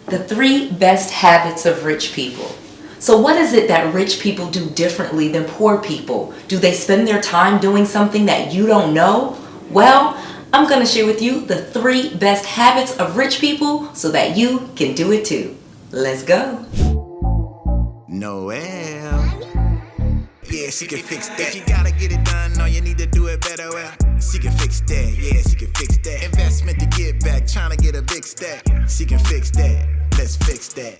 The 3 best habits of rich people. So what is it that rich people do differently than poor people? Do they spend their time doing something that you don't know? Well, I'm going to share with you the 3 best habits of rich people so that you can do it too. Let's go. Noel. Yeah, she can fix that. If you gotta get it done, all you need to do it better. Well, she can fix that. Yeah, she can fix that. Investment to get back, trying to get a big stack. She can fix that. Let's fix that.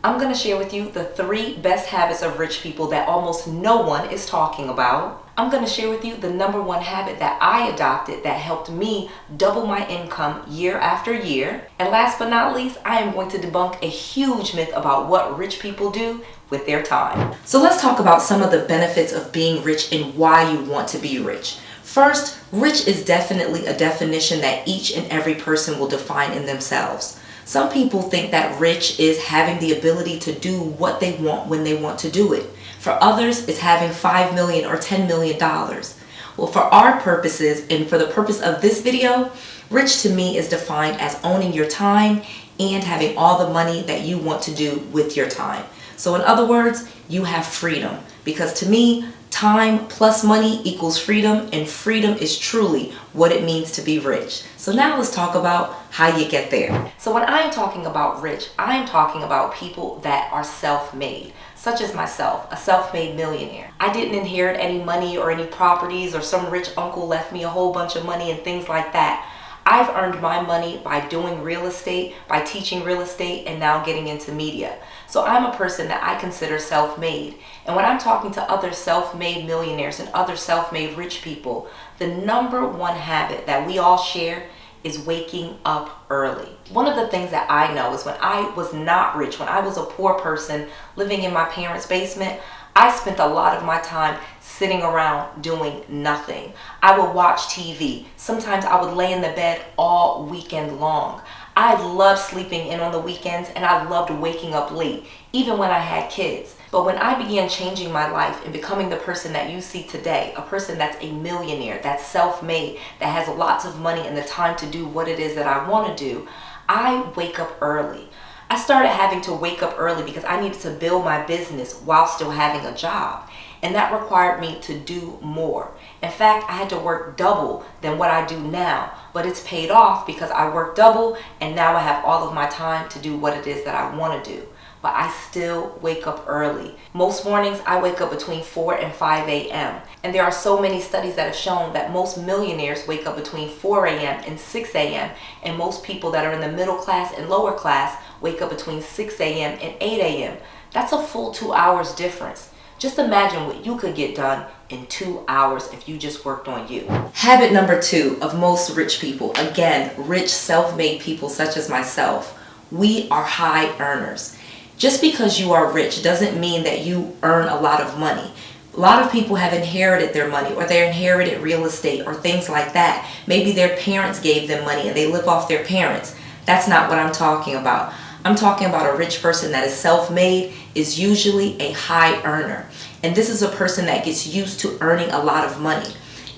I'm going to share with you the 3 best habits of rich people that almost no one is talking about. I'm going to share with you the number 1 habit that I adopted that helped me double my income year after year. And last but not least, I am going to debunk a huge myth about what rich people do with their time. So let's talk about some of the benefits of being rich and why you want to be rich. First, rich is definitely a definition that each and every person will define in themselves. Some people think that rich is having the ability to do what they want when they want to do it. For others, it's having $5 million or $10 million. Well, for our purposes and for the purpose of this video, rich to me is defined as owning your time and having all the money that you want to do with your time. So in other words, you have freedom, because to me, time plus money equals freedom, and freedom is truly what it means to be rich. So now let's talk about how you get there. So when I'm talking about rich, I'm talking about people that are self-made, such as myself, a self-made millionaire. I didn't inherit any money or any properties, or some rich uncle left me a whole bunch of money and things like that. I've earned my money by doing real estate, by teaching real estate, and now getting into media. So I'm a person that I consider self-made. And when I'm talking to other self-made millionaires and other self-made rich people, the number 1 habit that we all share is waking up early. One of the things that I know is when I was not rich, when I was a poor person living in my parents' basement, I spent a lot of my time sitting around doing nothing. I would watch TV. Sometimes I would lay in the bed all weekend long. I loved sleeping in on the weekends, and I loved waking up late, even when I had kids. But when I began changing my life and becoming the person that you see today, a person that's a millionaire, that's self-made, that has lots of money and the time to do what it is that I want to do, I wake up early. I started having to wake up early because I needed to build my business while still having a job. And that required me to do more. In fact, I had to work double than what I do now, but it's paid off because I work double and now I have all of my time to do what it is that I want to do. But I still wake up early. Most mornings I wake up between 4 and 5 a.m. And there are so many studies that have shown that most millionaires wake up between 4 a.m. and 6 a.m. And most people that are in the middle class and lower class wake up between 6 a.m. and 8 a.m. That's a full 2 hours difference. Just imagine what you could get done in 2 hours if you just worked on you. Habit number 2 of most rich people, again, rich self-made people such as myself, we are high earners. Just because you are rich doesn't mean that you earn a lot of money. A lot of people have inherited their money, or they inherited real estate or things like that. Maybe their parents gave them money and they live off their parents. That's not what I'm talking about. I'm talking about a rich person that is self-made is usually a high earner. And this is a person that gets used to earning a lot of money.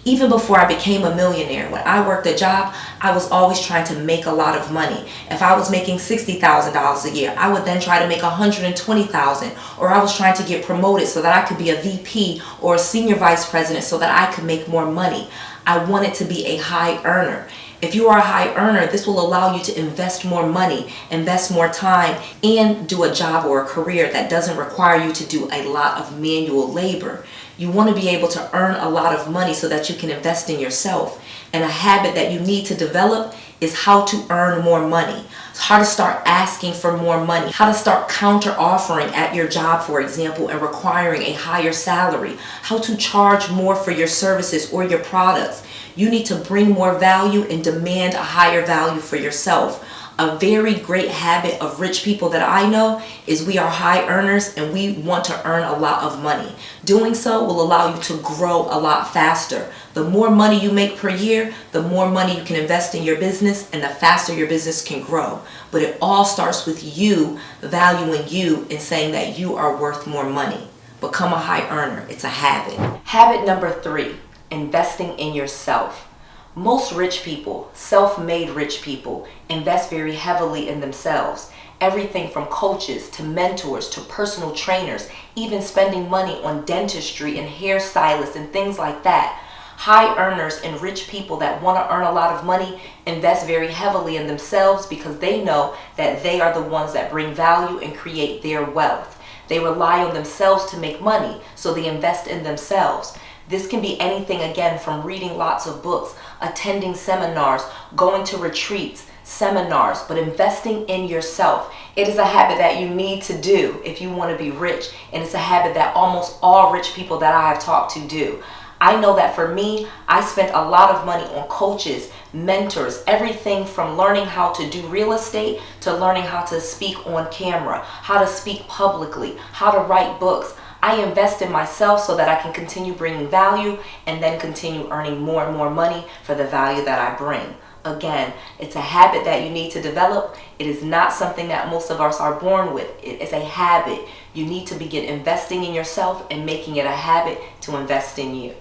Even before I became a millionaire, when I worked a job, I was always trying to make a lot of money. If I was making $60,000 a year, I would then try to make $120,000, or I was trying to get promoted so that I could be a VP or a senior vice president so that I could make more money. I wanted to be a high earner. If you are a high earner, this will allow you to invest more money, invest more time, and do a job or a career that doesn't require you to do a lot of manual labor. You want to be able to earn a lot of money so that you can invest in yourself. And a habit that you need to develop is how to earn more money. How to start asking for more money. How to start counter offering at your job, for example, and requiring a higher salary. How to charge more for your services or your products. You need to bring more value and demand a higher value for yourself. A very great habit of rich people that I know is we are high earners and we want to earn a lot of money. Doing so will allow you to grow a lot faster. The more money you make per year, the more money you can invest in your business and the faster your business can grow. But it all starts with you valuing you and saying that you are worth more money. Become a high earner. It's a habit. Habit number 3, investing in yourself. Most rich people, self-made rich people, invest very heavily in themselves. Everything from coaches to mentors to personal trainers, even spending money on dentistry and hairstylists and things like that. High earners and rich people that want to earn a lot of money invest very heavily in themselves because they know that they are the ones that bring value and create their wealth. They rely on themselves to make money, so they invest in themselves. This can be anything, again, from reading lots of books, attending seminars, going to retreats, seminars, but investing in yourself. It is a habit that you need to do if you want to be rich, and it's a habit that almost all rich people that I have talked to do. I know that for me, I spent a lot of money on coaches, mentors, everything from learning how to do real estate to learning how to speak on camera, how to speak publicly, how to write books. I invest in myself so that I can continue bringing value and then continue earning more and more money for the value that I bring. Again, it's a habit that you need to develop. It is not something that most of us are born with. It is a habit. You need to begin investing in yourself and making it a habit to invest in you.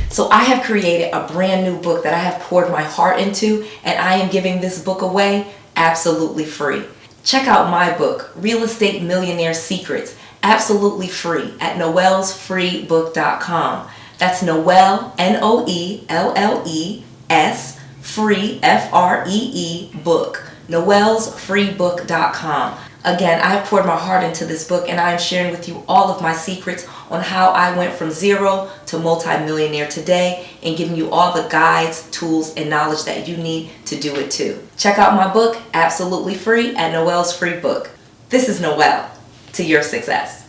So I have created a brand new book that I have poured my heart into, and I am giving this book away absolutely free. Check out my book, Real Estate Millionaire Secrets, absolutely free at noellsfreebook.com. That's Noelle, Noelles, free, FREE, book, noellsfreebook.com. Again, I have poured my heart into this book, and I am sharing with you all of my secrets on how I went from zero to multi-millionaire today, and giving you all the guides, tools, and knowledge that you need to do it too. Check out my book absolutely free at Noelle's Free Book. This is Noelle, to your success.